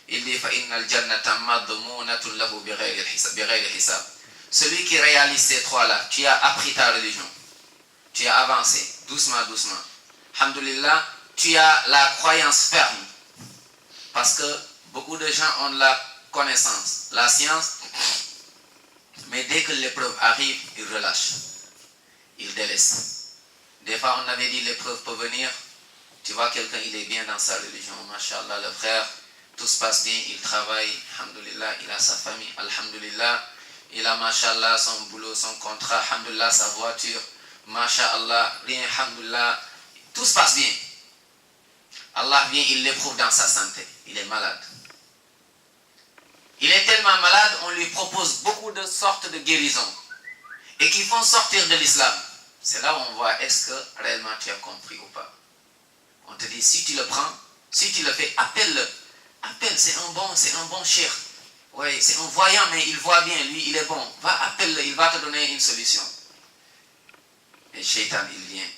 Il dit فَإِنَّ الْجَنَّةَ مَضْمُونَةٌ لَهُ بِغَيْرِ حِسَابٍ. Celui qui réalise ces trois-là, tu as appris ta religion. Tu as avancé, doucement, doucement. Alhamdulillah, tu as la croyance ferme. Parce que beaucoup de gens ont de la connaissance, la science, mais dès que l'épreuve arrive, ils relâchent. Ils délaissent. Des fois, on avait dit l'épreuve peut venir. Tu vois, quelqu'un, il est bien dans sa religion. Masha'Allah, le frère, tout se passe bien, il travaille. Alhamdulillah, il a sa famille. Alhamdulillah, il a, Masha'Allah, son boulot, son contrat. Alhamdulillah, sa voiture. Masha'Allah, rien, alhamdulillah. Tout se passe bien. Allah vient, il l'éprouve dans sa santé. Il est malade. Il est tellement malade, on lui propose beaucoup de sortes de guérisons. Et qui font sortir de l'islam. C'est là où on voit, est-ce que réellement tu as compris ou pas. On te dit, si tu le prends, si tu le fais, appelle-le. Appelle, c'est un bon cheikh. Oui, c'est un voyant, mais il voit bien, lui, il est bon. Va, appelle-le, il va te donner une solution. Et Shaitan, il vient.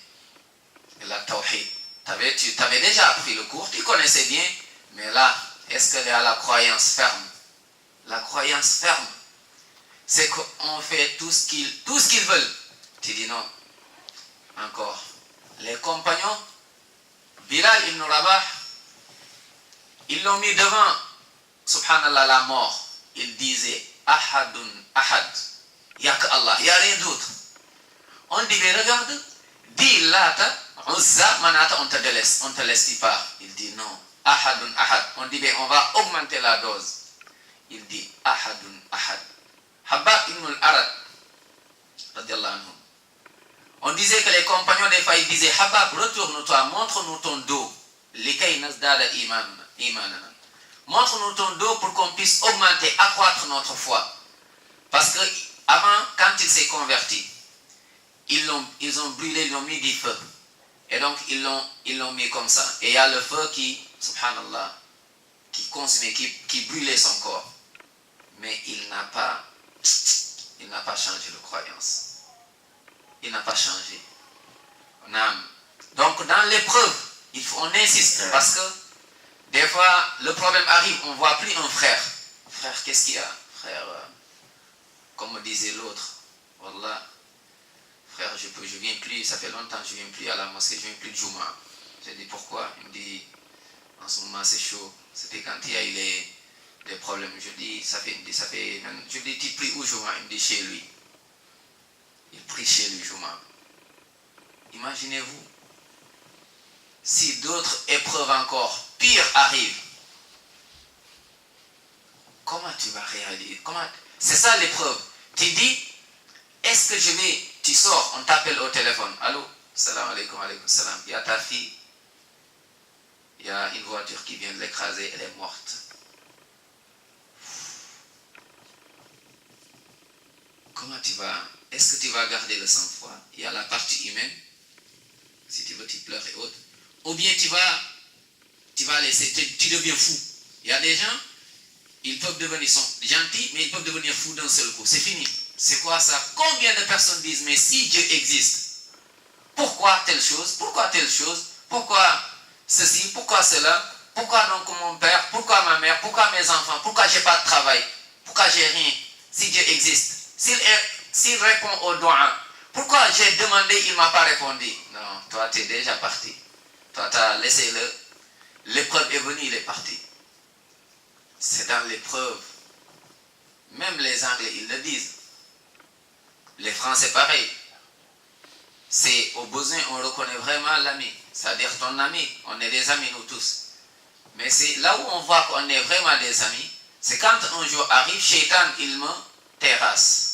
Et la tawhid. Tu avais déjà appris le cours, tu connaissais bien, mais là, est-ce qu'il y a la croyance ferme? La croyance ferme, c'est qu'on fait tout ce qu'ils veulent. Tu dis non. Encore. Les compagnons, Bilal ibn Rabah, ils l'ont mis devant, subhanallah, la mort. Ils disaient, Ahadun Ahad. Il n'y a que Allah, il n'y a rien d'autre. On dit, mais regarde, dis Lata, Uzza, Manata, on te laisse y part. Il dit non, Ahadun Ahad. On dit, mais on va augmenter la dose. Il dit, Ahadun Ahad. Habba ibn al-Arad, radiallahu anhu. On disait que les compagnons des fois, ils disaient, Habab, retourne-toi, montre-nous ton dos. Likay nazdada imanana. Montre-nous ton dos pour qu'on puisse augmenter, accroître notre foi. Parce que avant, quand il s'est converti, ils ont brûlé, ils l'ont mis du feu. Et donc, ils l'ont mis comme ça. Et il y a le feu qui, subhanallah, qui consumait, qui brûlait son corps. Mais il n'a pas changé de croyance. Il n'a pas changé. Donc, dans l'épreuve, on insiste. Parce que, des fois, le problème arrive, on ne voit plus un frère. Frère, qu'est-ce qu'il y a? Frère, comme me disait l'autre, Wallah, frère, je viens plus, ça fait longtemps que je ne viens plus à la mosquée, je ne viens plus de Juma. J'ai dit pourquoi? Il me dit, en ce moment c'est chaud. C'était quand il y a eu des problèmes. Je dis, je dis, tu pries où Juma? Il me dit, chez lui. Il prie chez lui Juma. Imaginez-vous, si d'autres épreuves encore pires arrivent, comment tu vas réaliser? C'est ça l'épreuve. Tu dis, est-ce que tu sors, on t'appelle au téléphone. Allô, salam alaikum, alaikum salam. Il y a ta fille, il y a une voiture qui vient de l'écraser, elle est morte. Comment tu vas, est-ce que tu vas garder le sang-froid? Il y a la partie humaine, si tu veux, tu pleures et autres. Ou bien tu vas laisser, tu deviens fou. Il y a des gens, ils sont gentils, mais ils peuvent devenir fous d'un seul coup. C'est fini. C'est quoi ça? Combien de personnes disent, mais si Dieu existe, pourquoi telle chose? Pourquoi telle chose? Pourquoi ceci? Pourquoi cela? Pourquoi donc mon père? Pourquoi ma mère? Pourquoi mes enfants? Pourquoi j'ai pas de travail? Pourquoi j'ai rien? Si Dieu existe, s'il répond au doigt, pourquoi j'ai demandé, il ne m'a pas répondu? Non, toi tu es déjà parti. Toi tu as laissé l'épreuve est venue, il est parti. C'est dans l'épreuve. Même les Anglais, ils le disent. Les Français, pareil. C'est au besoin, on reconnaît vraiment l'ami. C'est-à-dire ton ami, on est des amis nous tous. Mais c'est là où on voit qu'on est vraiment des amis, c'est quand un jour arrive, Shaitan, il me terrasse.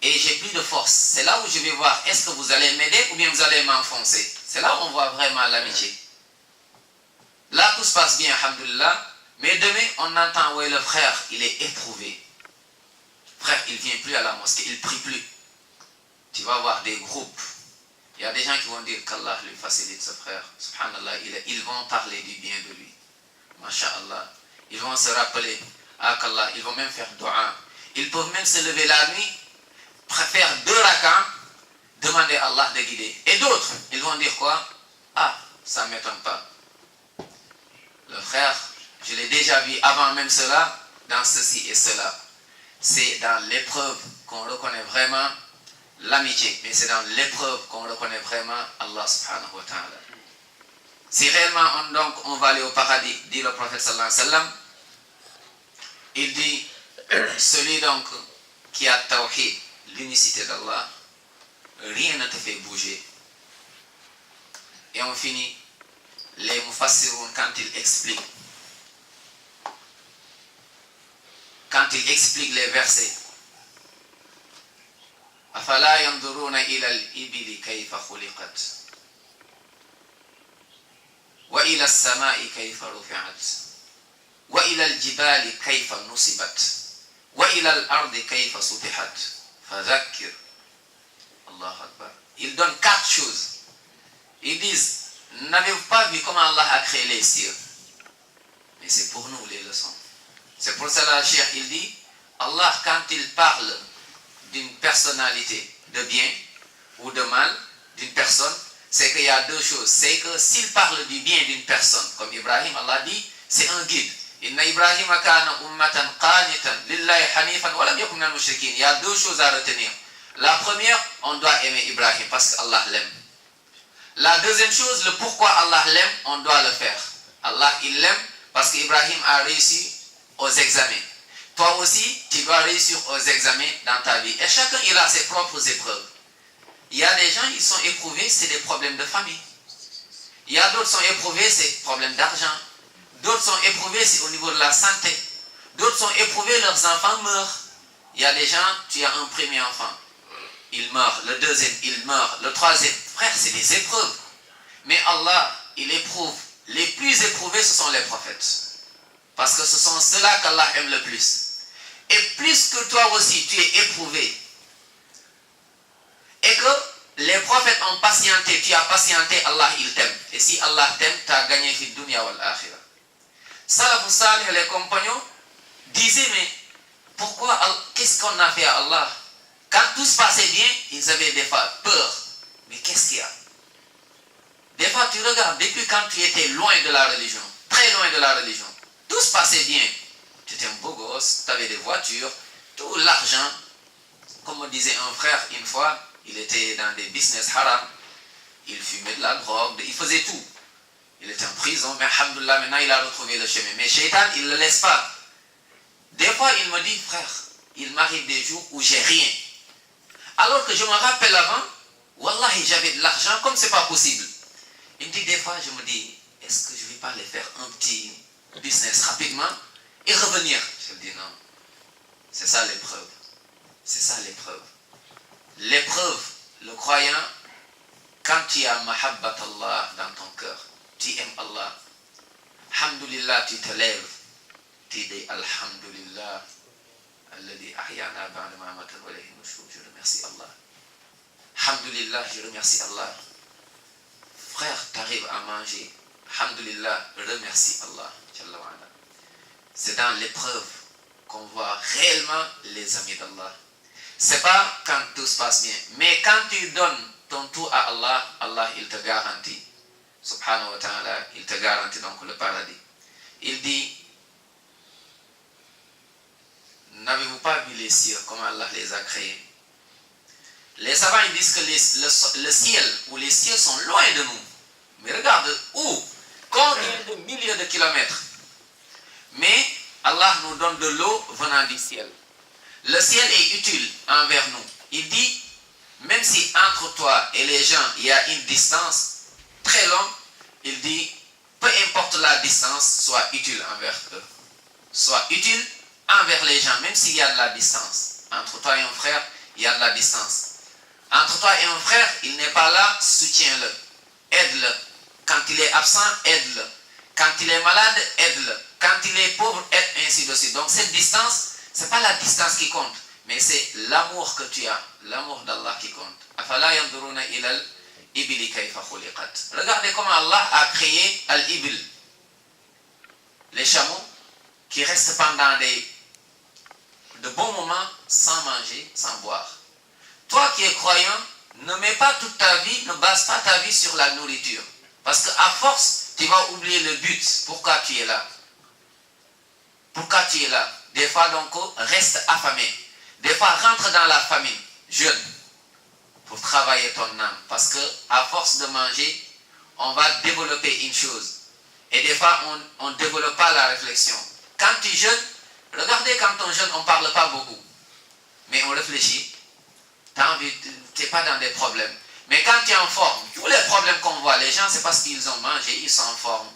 Et j'ai plus de force. C'est là où je vais voir, est-ce que vous allez m'aider ou bien vous allez m'enfoncer? C'est là où on voit vraiment l'amitié. Là, tout se passe bien, alhamdoulilah. Mais demain, on entend, ouais, le frère, il est éprouvé. Frère, il ne vient plus à la mosquée, il ne prie plus. Tu vas voir des groupes. Il y a des gens qui vont dire qu'Allah lui facilite ce frère. Subhanallah, ils vont parler du bien de lui. Masha'Allah. Ils vont se rappeler à qu'Allah, ils vont même faire dua. Ils peuvent même se lever la nuit, faire 2 rakats, demander à Allah de guider. Et d'autres, ils vont dire quoi? Ah, ça ne m'étonne pas. Le frère, je l'ai déjà déjà vu avant même cela, dans ceci et cela. C'est dans l'épreuve qu'on reconnaît vraiment l'amitié, mais c'est dans l'épreuve qu'on reconnaît vraiment Allah subhanahu wa ta'ala. Si réellement on va aller au paradis, dit le prophète sallallahu alayhi wa sallam, il dit, celui donc qui a tawhid, l'unicité d'Allah, rien ne te fait bouger. Et on finit, les mufassiroun quand ils expliquent les versets, afala yanzuruna ila al-ibili kayfa khuliqat wa ila as-sama'i kayfa rufi'at wa ila al-jibali kayfa nusibat wa ila al-ardi kayfa sutihat fadhakkir. Allahu Akbar. Ils donnent 4 choses. Ils disent, n'avez-vous pas vu comment Allah a créé les cieux? Mais c'est pour nous les leçons. C'est pour cela, Cheikh, il dit, Allah, quand il parle d'une personnalité de bien ou de mal d'une personne, c'est qu'il y a 2 choses. C'est que s'il parle du bien d'une personne, comme Ibrahim, Allah dit, c'est un guide. Inna Ibrahim kana ummatan qanitan lillahi hanifan wa lam yakun minal mushrikin. Il y a 2 choses à retenir. La première, on doit aimer Ibrahim parce qu'Allah l'aime. La deuxième chose, le pourquoi Allah l'aime, on doit le faire. Allah, il l'aime parce qu'Ibrahim a réussi aux examens. Toi aussi, tu dois réussir aux examens dans ta vie. Et chacun, il a ses propres épreuves. Il y a des gens, ils sont éprouvés, c'est des problèmes de famille. Il y a d'autres qui sont éprouvés, c'est des problèmes d'argent. D'autres sont éprouvés, c'est au niveau de la santé. D'autres sont éprouvés, leurs enfants meurent. Il y a des gens, tu as un premier enfant, il meurt. Le deuxième, il meurt. Le troisième, frère, c'est des épreuves. Mais Allah, il éprouve. Les plus éprouvés, ce sont les prophètes. Parce que ce sont ceux-là qu'Allah aime le plus. Et plus que toi aussi, tu es éprouvé. Et que les prophètes ont patienté, tu as patienté, Allah, il t'aime. Et si Allah t'aime, tu as gagné fi dunya wal akhirah. Salafus salih, les compagnons, disaient, mais pourquoi, qu'est-ce qu'on a fait à Allah? Quand tout se passait bien, ils avaient des fois peur. Mais qu'est-ce qu'il y a? Des fois, tu regardes, depuis quand tu étais loin de la religion, très loin de la religion, tout se passait bien. Tu étais un beau gosse, tu avais des voitures, tout l'argent. Comme me disait un frère une fois, il était dans des business haram, il fumait de la drogue, il faisait tout. Il était en prison, mais alhamdoulilah, maintenant il a retrouvé le chemin. Mais Shaitan, il ne le laisse pas. Des fois, il me dit, frère, il m'arrive des jours où j'ai rien. Alors que je me rappelle avant, wallahi, j'avais de l'argent comme c'est pas possible. Il me dit, des fois, je me dis, est-ce que je ne vais pas aller faire un petit business rapidement et revenir? Je me dis, non. C'est ça l'épreuve. C'est ça l'épreuve. L'épreuve, le croyant, quand tu as mahabbat Allah dans ton cœur, tu aimes Allah, alhamdulillah, tu te lèves, tu dis alhamdulillah, alladhi ahyana ba'da ma amata wa ilayhi nushur. Je remercie Allah. Alhamdulillah, je remercie Allah. Frère, tu arrives à manger, alhamdulillah, remercie Allah. C'est dans l'épreuve qu'on voit réellement les amis d'Allah. C'est pas quand tout se passe bien, mais quand tu donnes ton tout à Allah, Allah, il te garantit, subhanahu wa ta'ala, il te garantit donc le paradis. Il dit, n'avez-vous pas vu les cieux, comment Allah les a créés? Les savants ils disent que le ciel ou les cieux sont loin de nous. Mais regarde où? Combien de milliers de kilomètres? Mais Allah nous donne de l'eau venant du ciel. Le ciel est utile envers nous. Il dit, même si entre toi et les gens il y a une distance très longue, il dit, peu importe la distance, sois utile envers eux. Sois utile envers les gens, même s'il y a de la distance. Entre toi et un frère, il y a de la distance. Entre toi et un frère, il n'est pas là, soutiens-le, aide-le. Quand il est absent, aide-le. Quand il est malade, aide-le. Quand il est pauvre, aide, ainsi de suite. Donc cette distance, ce n'est pas la distance qui compte, mais c'est l'amour que tu as, l'amour d'Allah qui compte. Afala yanzuruna ilal ibili kayfa khuliqat. Regardez comment Allah a créé al-ibil, les chameaux qui restent pendant de bons moments sans manger, sans boire. Toi qui es croyant, ne mets pas toute ta vie, ne base pas ta vie sur la nourriture. Parce qu'à force, tu vas oublier le but, pourquoi tu es là. Pourquoi tu es là? Des fois, donc, reste affamé. Des fois, rentre dans la famine, jeûne, pour travailler ton âme. Parce que à force de manger, on va développer une chose. Et des fois, on ne développe pas la réflexion. Quand tu jeûnes, regardez quand on jeûne, on ne parle pas beaucoup. Mais on réfléchit. Tu n'es pas dans des problèmes. Mais quand tu es en forme, tous les problèmes qu'on voit, les gens, c'est parce qu'ils ont mangé, ils sont en forme.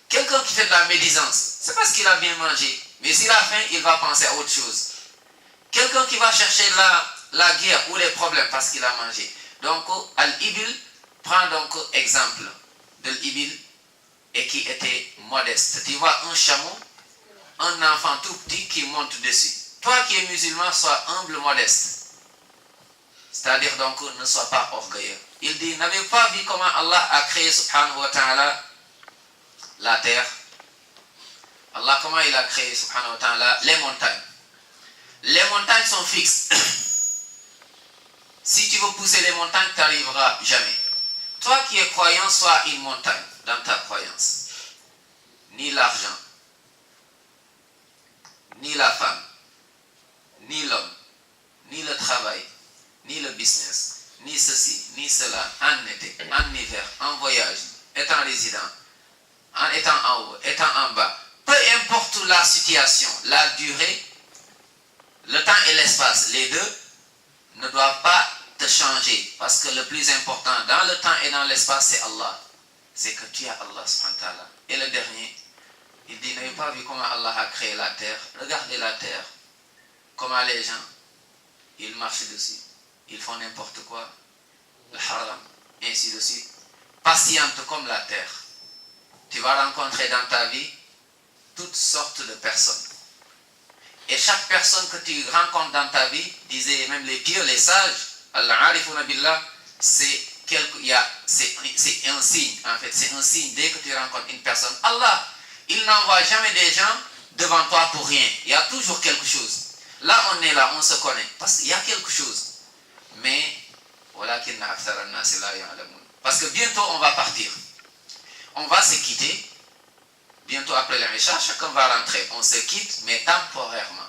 Quelqu'un qui fait de la médisance, c'est parce qu'il a bien mangé. Mais s'il a faim, il va penser à autre chose. Quelqu'un qui va chercher la guerre ou les problèmes parce qu'il a mangé. Donc, Al-Ibil prend donc exemple de l'Ibil et qui était modeste. Tu vois un chameau, un enfant tout petit qui monte dessus. Toi qui es musulman, sois humble, modeste. C'est-à-dire donc, ne sois pas orgueilleux. Il dit, n'avez pas vu comment Allah a créé, subhanahu wa ta'ala, la terre? Allah, comment il a créé, subhanahu wa ta'ala, les montagnes? Les montagnes sont fixes. Si tu veux pousser les montagnes, tu n'arriveras jamais. Toi qui es croyant, sois une montagne dans ta croyance. Ni l'argent, ni la femme, ni l'homme, ni le travail, ni le business, ni ceci, ni cela, en été, en hiver, en voyage, étant résident, en étant en haut, étant en bas, peu importe la situation, la durée, le temps et l'espace, les deux ne doivent pas te changer. Parce que le plus important dans le temps et dans l'espace, c'est Allah. C'est que tu as Allah subhanahu wa ta'ala. Et le dernier, il dit, n'avez pas vu comment Allah a créé la terre? Regardez la terre. Comment les gens, ils marchent dessus. Ils font n'importe quoi. Le haram, ainsi de suite. Patiente comme la terre. Tu vas rencontrer dans ta vie toutes sortes de personnes. Et chaque personne que tu rencontres dans ta vie, disaient même les pieux, les sages, Al-Arifuna billah, c'est un signe, en fait, c'est un signe. Dès que tu rencontres une personne, Allah, il n'envoie jamais des gens devant toi pour rien. Il y a toujours quelque chose. Là, on est là, on se connaît, parce qu'il y a quelque chose. Mais, parce que bientôt, on va partir. On va se quitter. Bientôt après l'Isha, chacun va rentrer. On se quitte, mais temporairement.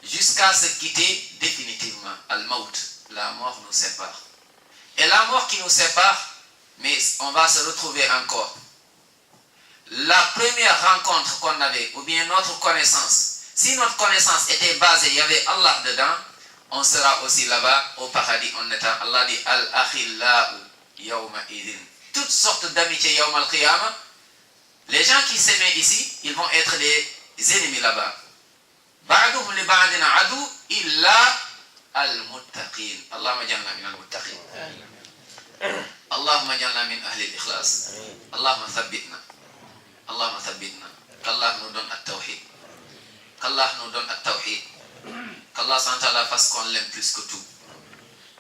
Jusqu'à se quitter définitivement. Al-Maut, la mort nous sépare. Et la mort qui nous sépare, mais on va se retrouver encore. La première rencontre qu'on avait, ou bien notre connaissance, si notre connaissance était basée, il y avait Allah dedans, on sera aussi là-bas au paradis en étant. Allah dit Al-Akhillahu yawma idin. Toutes sortes d'amitiés yawma al-Qiyamah. Les gens qui s'aimaient ici, ils vont être des ennemis là-bas. Ba'duhum li ba'din adu illa al-muttaqin. Allahumma jalna min al-muttaqin. Allahumma jalna min ahli al-ikhlas. Allahumma thabbitna. Allahumma thabbitna. Qu'Allah nous donne at-tawhid. Qu'Allah nous donne at-tawhid. Qu'Allah s'en fasse qu'on l'aime plus que tout.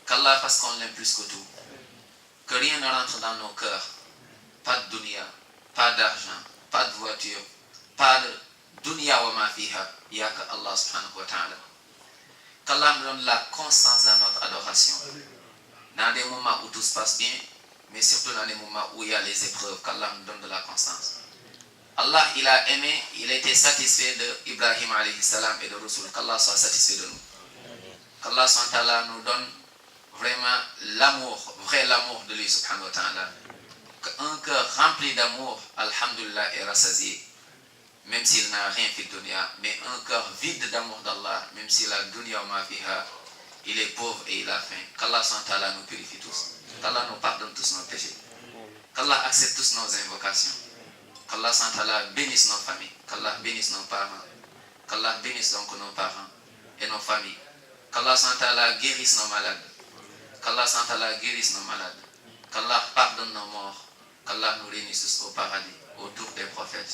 Qu'Allah fasse qu'on l'aime plus que tout. Que rien ne rentre dans nos cœurs. Pas de dunya. Pas d'argent, pas de voiture, pas de dunya wa ma fiha, il n'y a que Allah subhanahu wa ta'ala. Qu'Allah nous donne la constance dans notre adoration. Dans des moments où tout se passe bien, mais surtout dans des moments où il y a les épreuves, qu'Allah nous donne de la constance. Allah, il a aimé, il a été satisfait de Ibrahim alayhi salam et de Rasul. Qu'Allah soit satisfait de nous. Qu'Allah subhanahu wa ta'ala nous donne vraiment l'amour, vrai l'amour de lui subhanahu wa ta'ala. Un cœur rempli d'amour, alhamdulillah, est rassasié, même s'il n'a rien fait de dunya, mais un cœur vide d'amour d'Allah, même si la dunya ma fiha, il est pauvre et il a faim. Qu'Allah SWT nous purifie tous, qu'Allah nous pardonne tous nos péchés, qu'Allah accepte tous nos invocations, qu'Allah SWT bénisse nos familles, qu'Allah bénisse nos parents, qu'Allah bénisse donc nos parents et nos familles, qu'Allah SWT guérisse nos malades, qu'Allah SWT guérisse nos malades, qu'Allah pardonne nos morts, qu'Allah nous réunisse tous au paradis, autour des prophètes,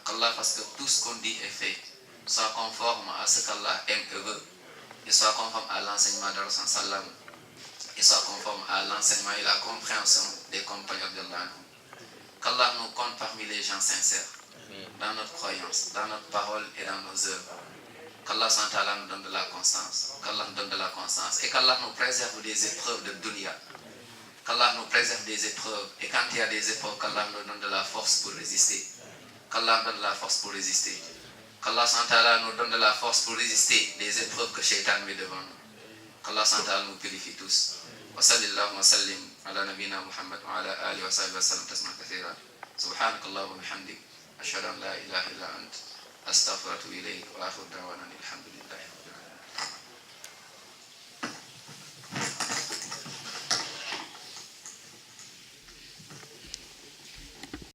qu'Allah fasse que tout ce qu'on dit est fait, soit conforme à ce qu'Allah aime et veut, et soit conforme à l'enseignement de Rasul sallam, et soit conforme à l'enseignement et la compréhension des compagnons d'Allah. Qu'Allah nous compte parmi les gens sincères, dans notre croyance, dans notre parole et dans nos œuvres. Qu'Allah nous donne de la constance, qu'Allah nous donne de la constance et qu'Allah nous préserve des épreuves de dunya. qu'Allah nous préserve des épreuves, et quand il y a des épreuves, qu'Allah nous donne de la force pour résister, qu'Allah donne de la force pour résister, qu'Allah nous donne de la force pour résister des épreuves que Shaitan met devant nous, qu'Allah nous purifie tous. Wa sallallahu wa sallim ala nabina Muhammad wa ala alihi wa sahbihi wa sallam tasman kathira. Subhanakallah wa bihamdik, ashhadu an la ilaha illa ant, astaghfiruka wa atubu ilayk, wa akhiru da'wana alhamdulillah.